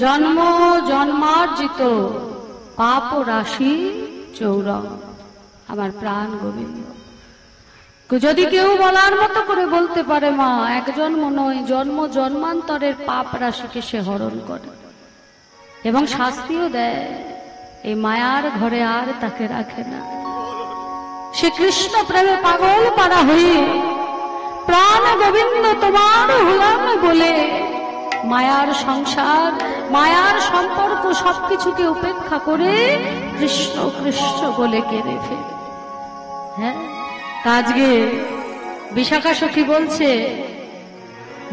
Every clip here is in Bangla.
জন্ম জন্মার্জিত পাপ রাশি চৌরম। আমার প্রাণ গোবিন্দ, যদি কেউ বলার মতো করে বলতে পারে মা এক জন্ম নয়, জন্ম জন্মান্তরের পাপ রাশিকে সে হরণ করে এবং শাস্তিও দেয়, এই মায়ার ঘরে আর তাকে রাখে না। সে কৃষ্ণ প্রেমে পাগল পারা হয়ে প্রাণ গোবিন্দ তোমার হলাম বলে মায়ার সংসার, মায়ার সম্পর্ক সবকিছুকে উপেক্ষা করে কৃষ্ণ কৃষ্ণ বলে কেঁদে ফেলে। হ্যাঁ, আজকে বিশাখা সখী বলছে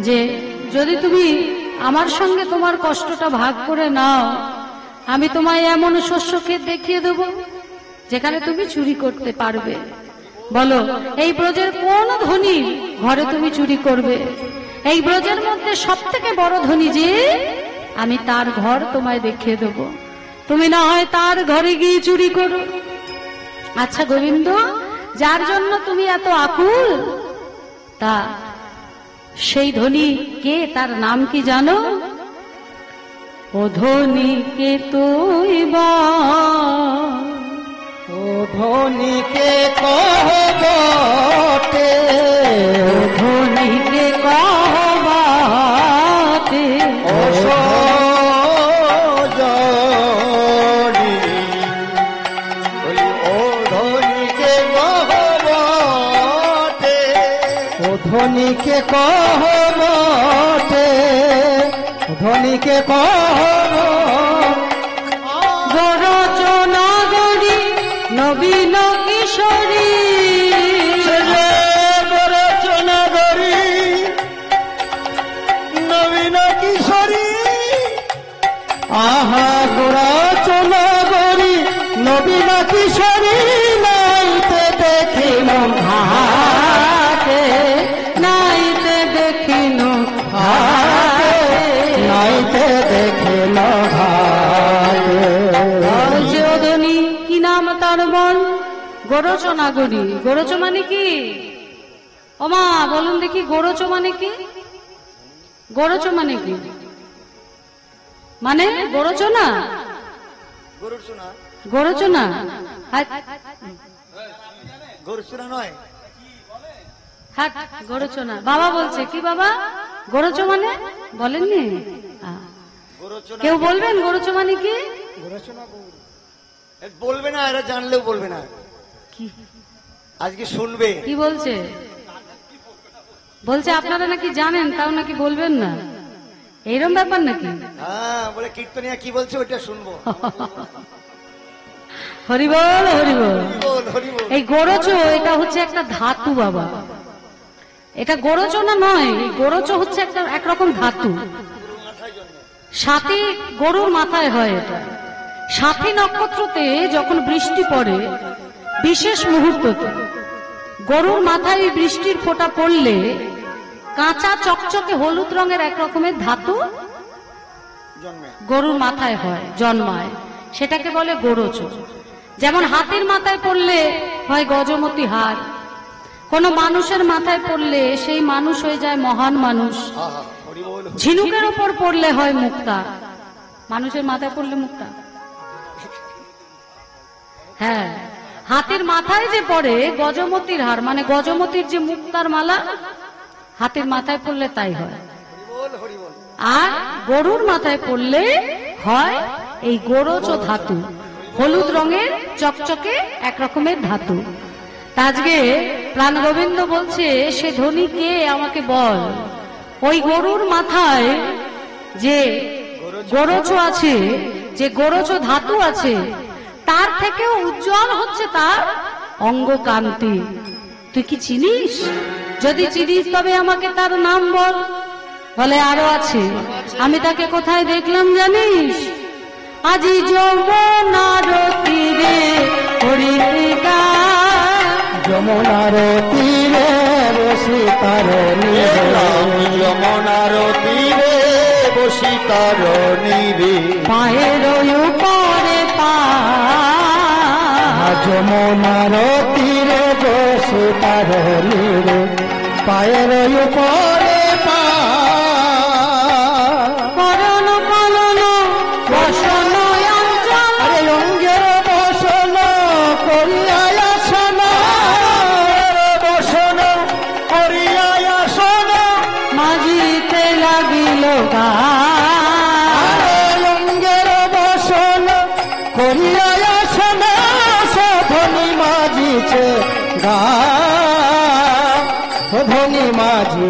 যে যদি তুমি আমার সঙ্গে তোমার কষ্টটা ভাগ করে নাও, আমি তোমায় এমন শস্যকে দেখিয়ে দেব যেখানে তুমি চুরি করতে পারবে। বলো, এই ব্রজের কোন ধনী ঘরে তুমি চুরি করবে? এই ব্রজের মধ্যে সব থেকে বড় ধনী যে, আমি তার ঘর তোমায় দেখিয়ে দেব, তুমি না হয় তার ঘরে গিয়ে চুরি করো। আচ্ছা গোবিন্দ, যার জন্য তুমি এত আকুল, তা সেই ধনী কে, তার নাম কি জানো? ও ধনীকে তুই বল, ও ধনীকে কহ বটে, ও ধনীকে কহ বটে, ও সজনী, বলি ও ধনীকে কহ বটে, ও ধনীকে কহ বটে, ধনীকে কহ গরচনাগরী নবীন কিশোরী, গরচনাগরী নবীন কিশোরী, আহা গরচনাগরী নবীন কিশোরী, নাইতে দেখিল ঘাটে নাইতে দেখিল ঘাটে, নাইতে দেখিল ঘাটে। বলছে ও ধনী, কি নাম তার বল? গরচনাগরী। গরচ মানে কি? ও মা বলুন দেখি, গরচ মানে কি? গরচ মানে কি? মানে গরচনা, গরচনা, গরচনা নয়, হ্যাঁ গরচনা। বাবা বলছে কি বাবা? গরচ মানে বলেননি? কেউ বলবেন গরচ মানে কি? বলবে না, এরা জানলেও বলবে না, কি আজকে শুনবে। কি বলছে? বলছে আপনারা নাকি জানেন, তাও নাকি বলবেন না, এইরকম ব্যাপার নাকি? হ্যাঁ, বলে কীর্তনিয়া কি বলছে ওইটা শুনবো। হরিবল হরিবল। বল, হরি বল। এই গরচ, এটা হচ্ছে একটা ধাতু বাবা, এটা গরচনা নয়, এই গরচ হচ্ছে একটা একরকম ধাতু। সাথী গরুর মাথায় হয় এটা। সাথী নক্ষত্রতে যখন বৃষ্টি পড়ে বিশেষ মুহূর্ততে, গরুর মাথায় বৃষ্টির ফোঁটা পড়লে কাঁচা চকচকে হলুদ রঙের এক রকমের ধাতু গরুর মাথায় হয়, জন্মায়, সেটাকে বলে গরচ। যেমন হাতির মাথায় পড়লে হয় গজমতি হার, কোন মানুষের মাথায় পড়লে সেই মানুষ হয়ে যায় মহান মানুষ। ঝিনুকের উপর পড়লে হয় মুক্তা, মানুষের মাথায় পড়লে মুক্তা। হ্যাঁ, হাতির মাথায় যে পড়ে গজমতির হার, মানে গজমতির যে মুক্তার মালা, হাতির মাথায় পড়লে তাই হয়। আর গরুর মাথায় পড়লে হয় এই গরচ ধাতু, হলুদ রঙের চকচকে এক রকমের ধাতু। আজকে প্রাণ গোবিন্দ বলছে, সে ধনী কে আমাকে বল? ওই গরুর মাথায় যে গরচ আছে, যে গরচ ধাতু আছে, তার থেকেও উজ্জ্বল হচ্ছে তার অঙ্গ কান্তি। তুই কি চিনিস? যদি চিনিস তবে আমাকে তার নাম বল। বলে আরো আছে, আমি তাকে কোথায় দেখলাম জানিস? আজি যমুনার তীরে হরিকা, যমুনার তীরে বসি তার যমুনার তীরে বসি তার নিরে, পায়ের উপরে পা, যমুনার তীরে বসি তার নিরে, পায়ের উপরে পা, করণ পালন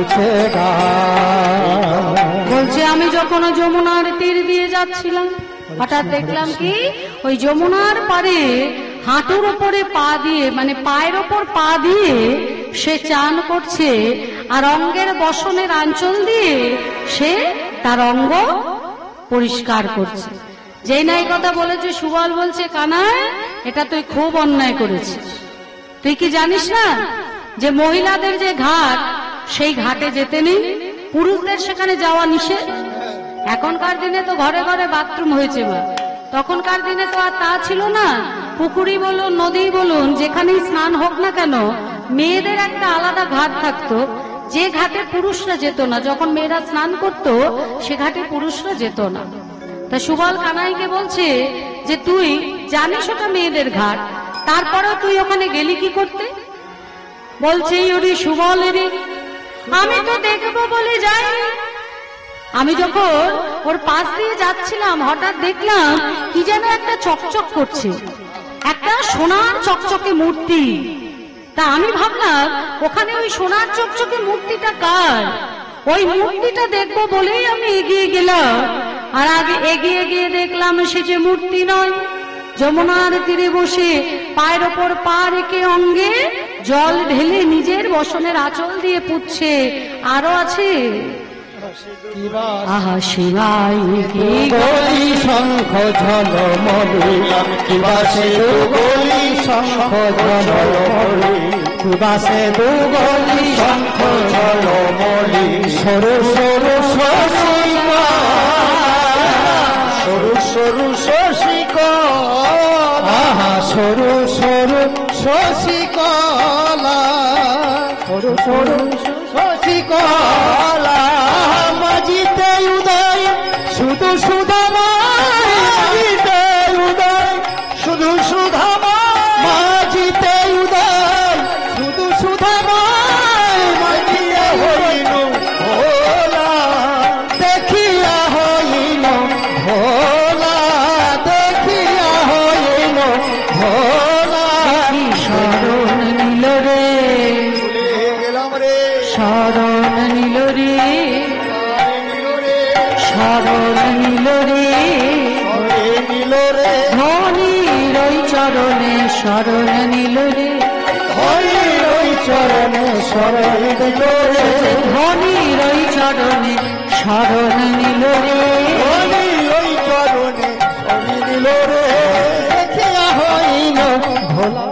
তুছে গান। বলছে আমি যখন যমুনার তীর দিয়ে যাচ্ছিলাম, হঠাৎ দেখলাম কি ওই যমুনার পারে হাঁটুর ওপরে পা দিয়ে, মানে পায়ের ওপর পা দিয়ে সে চান করছে, আর অঙ্গের বসনের আঁচল দিয়ে সে তার অঙ্গ পরিষ্কার করছে। যেই নাই কথা বলেছে, সুবল বলছে কানাই এটা তুই খুব অন্যায় করেছিস। তুই কি জানিস না যে মহিলাদের যে ঘাট, সেই ঘাটে যেতে নেই, পুরুষদের সেখানে যাওয়া নিষেধ। এখনকার দিনে তো ঘরে ঘরে বাথরুম হয়েছে মা, তখনকার দিনে তো আর তা ছিল না। পুকুরি বলুন, নদী বলুন, যেখানেই স্নান হোক না কেন, মেয়েদের একটা আলাদা ঘাট থাকতো, যে ঘাটে পুরুষরা যেত না। যখন মেয়েরা স্নান করত, সে ঘাটে পুরুষরা যেত না। তা সুবল কানাইকে বলছে যে তুই জানিস ওটা মেয়েদের ঘাট, তারপরেও তুই ওখানে গেলি কি করতে? বলছে ওরে সুবল, রে আমি তো দেখবো বলে যাই। আমি যখন ওর পাশ দিয়ে যাচ্ছিলাম, হঠাৎ দেখলাম কি যেন একটা চকচক করছে, একটা সোনার চকচকে মূর্তি। তা আমি ভাবলাম ওখানে ওই সোনার চকচকে মূর্তিটা কার? ওই মূর্তিটা দেখবো বলেই আমি এগিয়ে গেলাম, আর আগে এগিয়ে গিয়ে দেখলাম সে যে মূর্তি নয়, যমুনার তীরে বসে পায়ের ওপর পা রেখে অঙ্গে জল ঢেলে নিজের বসনের আঁচল দিয়ে পুচ্ছে। আরো আছে আহা শিবাই গলি শঙ্খ ঝলমলি, কিবাসে গলি শঙ্খ ঝলমলি, কিবাসে গলি শঙ্খ ঝলমলি, সরু সরু শশিকা, সরু সরু শশিকা, আহা সরু সরু শশিকলা, সরু সরু শশিকলা, মাজিতে উদয় শুধু সুধাময়, মাজিতে উদয় শুধু সুধাময়, মাজিতে উদয় শুধু সুধাময়, মাজিয়া হইল ভোলা, দেখিয়া হইল ভোলা, দেখিয়া হইল ভোলা। শরণ নিল রে, গেলাম রে, শরণ নিল রে, শরণ নিল রে, নিল রে, ধনির ওই চরণে শরণ নিল রে, হরির ওই চরণে শরণ দিল রে, ধনির ওই চরণে শরণ নিল রে। হরির ওই চরণে শরণ দিল রে, দেখিয়া হইল ভোলা,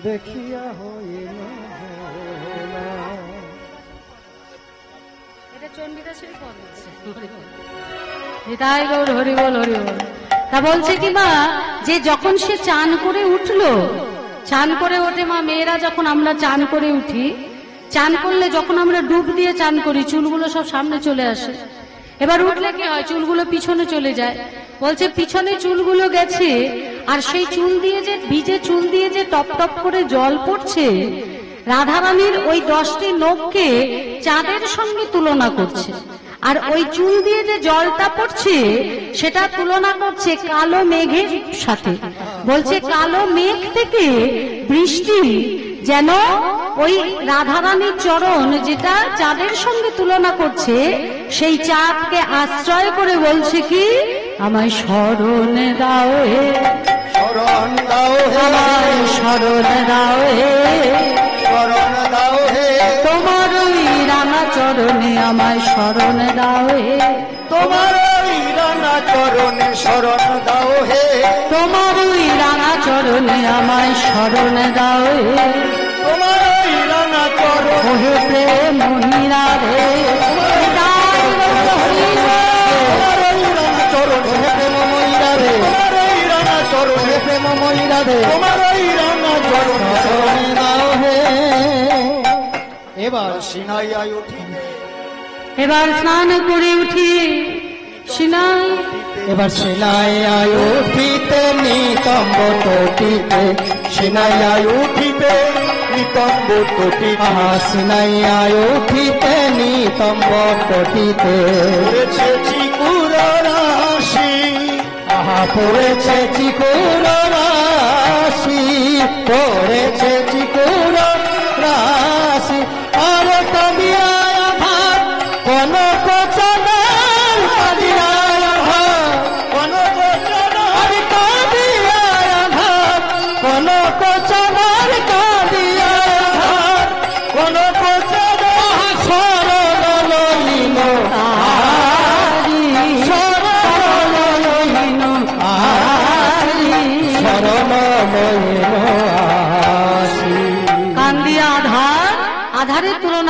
দেখিয়া হইল ভোলা। এটা চণ্ডীদাসেরই পদ হচ্ছে। হৃদয় গৌর হরি বল, হরি বল। তা বলছে কি মা, যে যখন সে চান করে উঠলো, চান করে ওঠে মা, মেয়েরা যখন আমরা চান করে উঠি, চান করলে যখন আমরা ডুব দিয়ে চান করি, চুলগুলো সব সামনে চলে আসে। এবার উঠলে কি হয়, চুলগুলো পিছনে চলে যায়। বলছে পিছনে চুলগুলো গেছে, আর সেই চুল দিয়ে যে ভিজে চুল দিয়ে যে টপ টপ করে জল পড়ছে, রাধারানীর ওই 10টি নখকে চাঁদের সঙ্গে তুলনা করছে। আর ওই চুল দিয়ে যে জলটা পড়ছে, সেটা তুলনা করছে কালো মেঘের সাথে। বলছে কালো মেঘ থেকে বৃষ্টি যেন ওই রাধারানীর চরণ, যেটা চাঁদের সঙ্গে তুলনা করছে, সেই চাঁদকে আশ্রয় করে বলছে কি, আমায় স্মরণ দাও হে, শরণ দাও হে, আমায় স্মরণ দাও হে, শরণ দাও হে, তোমার ওই রাঙা চরণে আমায় স্মরণ দাও হে, তোমার ওই রাঙা চরণে শরণ দাও হে, তোমার ওই রাঙা চরণে আমায় স্মরণ দাও হে, তোমার ওই রাঙা চরণ, ওহে প্রেম মহিরা রে, হৃদয় গৌর হরি বল। তোমার ওই রাঙা চরণ, হে প্রেম ময়রা রে, তোমার ওই রাঙা চরণ, হে প্রেম ময়রা রে, তোমার ওই রাঙা চরণ শরণ দাও হে। এবার সিনাইয়া উঠি, এবার স্নান করে উঠি সিনাই, এবার সিনাইয়া উঠিতে নিতম্ব তটিতে, সিনাইয়া উঠিতে নিতম্ব তটিতে, আহা সিনাইয়া উঠিতে নিতম্ব তটিতে, পড়েছে চিকুর রাশি, আহা পড়েছে চিকুর রাশি, পড়েছে চিকুর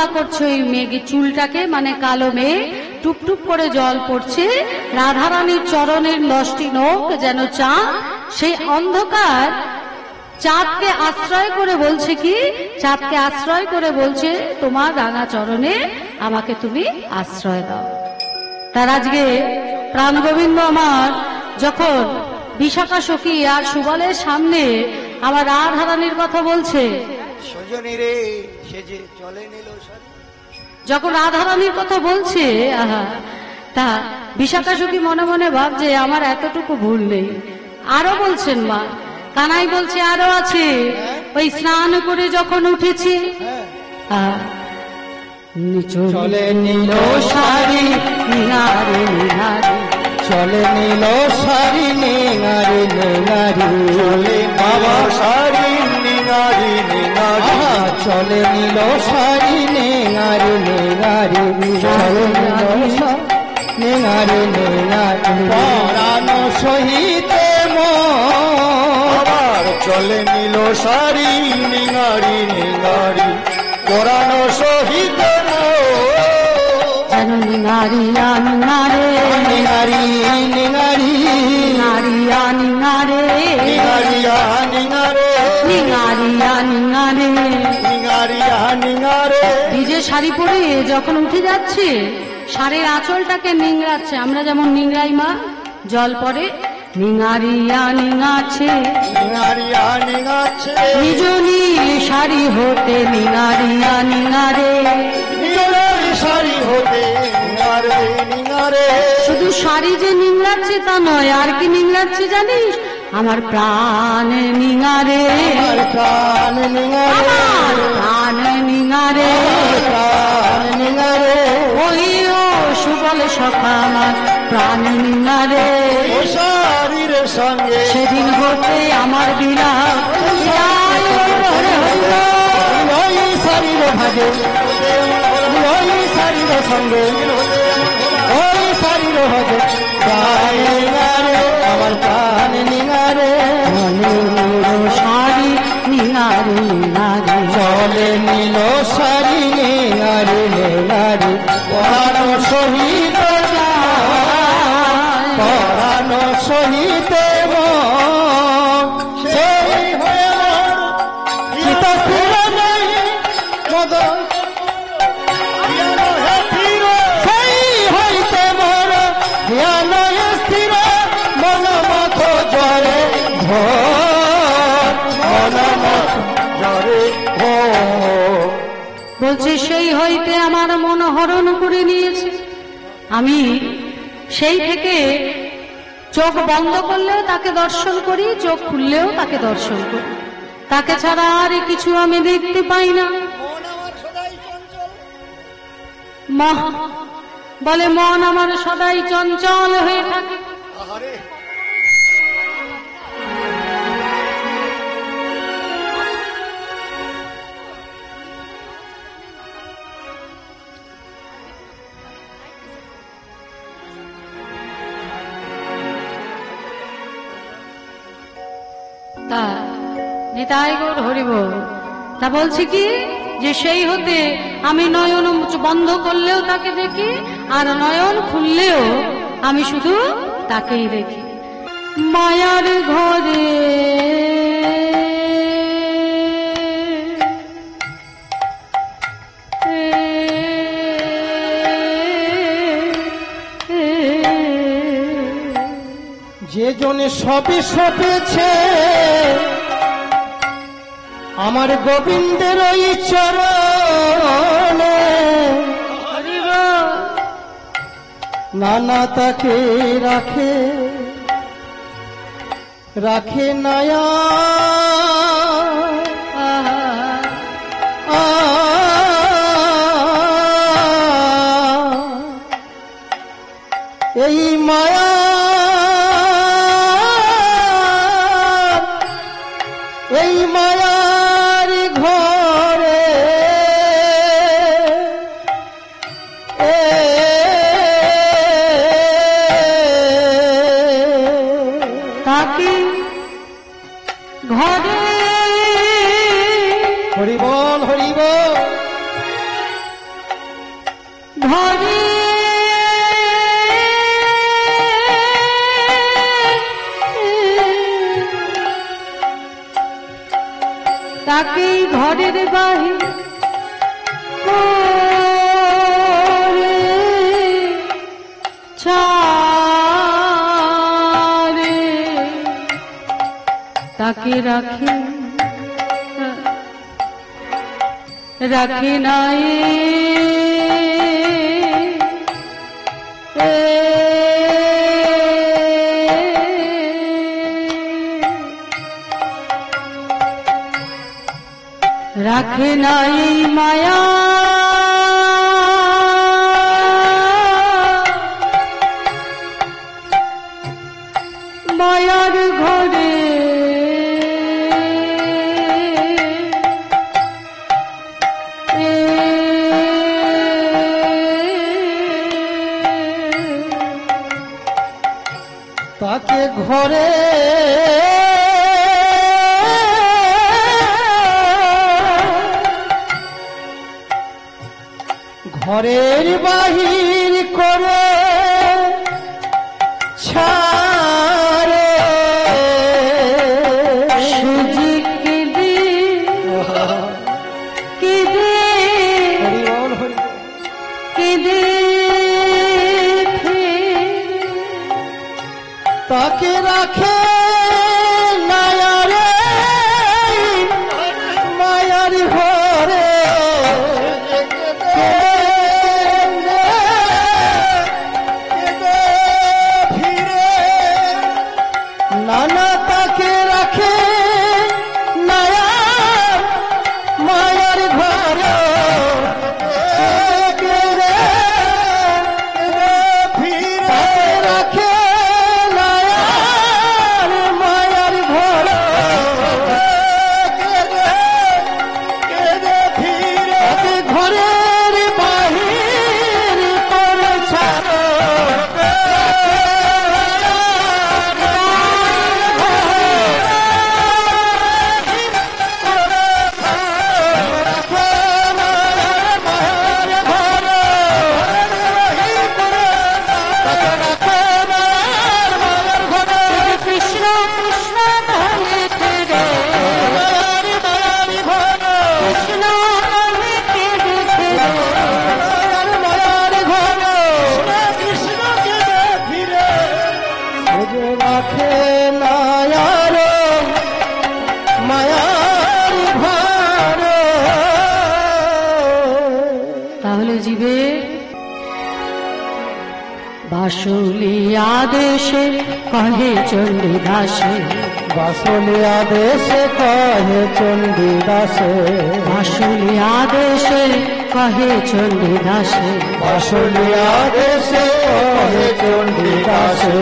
অবহেলা করছে ওই মেঘে চুলটাকে, মানে কালো মেঘ, টুপটুপ করে জল পড়ছে, রাধারানীর চরণের 10টি নখ যেন চাঁদ, সেই অন্ধকার চাঁদকে আশ্রয় করে বলছে কি, চাঁদকে আশ্রয় করে বলছে তোমার রাঙা চরণে আমাকে তুমি আশ্রয় দাও। তার আজকে প্রাণ গোবিন্দ আমার যখন বিশাখা সখী আর সুবলের সামনে আমার রাধারানীর কথা বলছে, সজনী রে সে যে চলে নিল সারি, যখন রাধারানীর কথা বলছে, আহা, তা বিশাখা সখী মনে মনে ভাবছে আমার এতটুকু ভুল নেই। আরো বলছেন মা, কানাই বলছে আরো আছে, ওই স্নান করে যখন উঠেছি, চলে নিল শাড়ি নিঙারে নিঙারে, চলে নিল শাড়ি নিঙারি নিঙারি, চলে বাবা শাড়ি নিঙারি নিঙারি, চলে নিল শাড়ি নিঙারি নিঙারি, চলে নিল নিঙারি নিঙারি, পরাণ সহিতে আবার চলে নিল শাড়ি নিঙারি নিঙারি, পরাণ সহিতে নিঙারিয়া নিঙারে, নিঙারি নিঙারি, নিঙারিয়া নিঙারে, নিঙারিয়া নিঙারে, নিঙারিয়া নিঙারে, নিঙারিয়া নিঙারে। ভিজে শাড়ি পরে যখন উঠে যাচ্ছে, শাড়ির আঁচলটাকে নিংড়াচ্ছে, আমরা যেমন নিংড়াই মা, জল পরে নিঙারিয়া নিঙাচ্ছে, নিঙারিয়া নিঙাচ্ছে, নিজনি শাড়ি হতে নিঙারিয়া নিঙারে, নিজের শাড়ি হতে নিঙারে নিঙারে। শুধু শাড়ি যে নিংড়াচ্ছে তা নয়, আর কি নিংড়াচ্ছে জানিস, আমার প্রাণ নিঙারে, আমার প্রাণ নিঙারে, আমার প্রাণ নিঙারে, প্রাণ নিঙারে, ওই ও সুবল সখা আমার প্রাণ নিঙারে, ও শাড়ির সঙ্গে সেদিন হতে আমার বিলাপ, ওই শাড়ির ভাগে, ওই শাড়ির সঙ্গে, ওই শাড়ির ভাগে, প্রাণ নিঙারে, আমার প্রাণ নিঙারে, শাড়ি নিঙারে নিঙারে, চলে নিল শাড়ি নিঙারি নিঙারি, পরাণ সহিত পরাণ সহিত সেই হয়ে সীতা স্থির নেই মদন, সেই হইতে মন জ্ঞান স্থির, মন মত জরে মন মত জরে বলছে সেই হইতে আমার মন হরণ করে নিয়েছে, আমি সেই থেকে চোখ বন্ধ করলেও তাকে দর্শন করি, চোখ খুললেও তাকে দর্শন করি, তাকে ছাড়া আর কিছু আমি দেখতে পাই না। বলে মন আমার সদাই চঞ্চল হয়ে থাকে। তা নিতাই গৌর হরিব, তা বলছি কি যে সেই হতে আমি নয়ন বন্ধ করলেও তাকে দেখি, আর নয়ন খুললেও আমি শুধু তাকেই দেখি। মায়ার ঘরে যে জনে সবে সপেছে আমার গোবিন্দের ওই চরণে, নানা তাকে রাখে রাখে নায়া এই মায়া এই মায়ার ঘরে তাকে ঘরে হরিবল হরিবল তাকেই ঘরের বাহির ছাড়ে, তাকে রাখে নাই রাখে নাই মায়া মায়ার ঘরে তাকে ঘরে ঘরের বাহির করে ছাড়ে, সুজি কেঁদে কেঁদে কেঁদে তাকে রাখে নায়ারে মায়ার ঘরে, নানা তাকে রাখে নায়ার মায়ার ঘরে, রাখে জীবে বাসুলিয়া দেশে কহে চণ্ডীদাসে, বাসুলিয়া দেশে কহে চণ্ডীদাসে, বাসুলিয়া দেশে কহে চণ্ডীদাসে, বাসুলিয়া দেশে কহে চণ্ডীদাসে,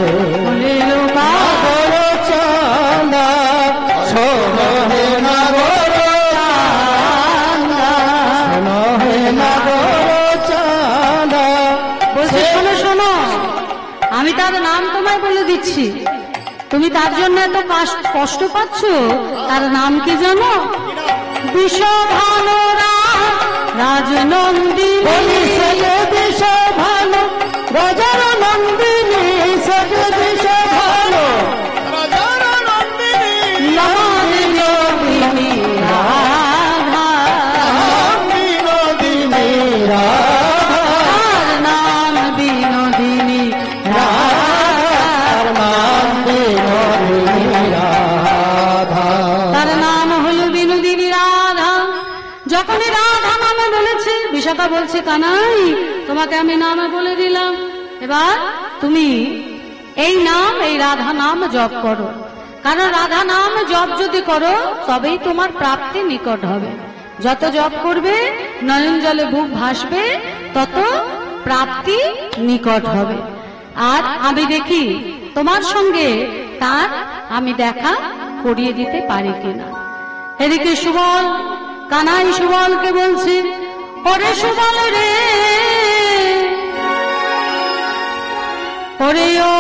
বলিল নাগর চাঁদা সোহে নাগর চাঁদা, সোহে নাগর চাঁদা। বলছে শোনো শোনো, আমি তার নাম তোমায় বলে দিচ্ছি, তুমি তার জন্য এত কষ্ট পাচ্ছ। তার নাম কি জানো? বিষভানু রাজনন্দিনী, বিষভানু রাজার নন্দিনী, সবে বিষভানু রাজার নন্দিনী, বিনোদিনী রাধা, বিনোদিনী রাধা, তার নাম বিনোদিনী তার নাম বিনোদিনী রাধা, তার নাম হলো বিনোদিনী রাধা। যখনই রাধা নামে বলেছে, বিশাখা বলছে কানাই তোমাকে আমি নামে বলে দিলাম, এবার তুমি এই নাম, এই রাধা নাম জপ করো। কারণ রাধা নাম জপ যদি করো তবেই তোমার প্রাপ্তি নিকট হবে। যত জপ করবে, নয়ন জলে বুক ভাসবে, তত প্রাপ্তি নিকট হবে। আর আমি দেখি তোমার সঙ্গে তার আমি দেখা করিয়ে দিতে পারি কিনা। এদিকে সুবল, কানাই সুবলকে বলছে, ওরে সুবল রে, ওরে ও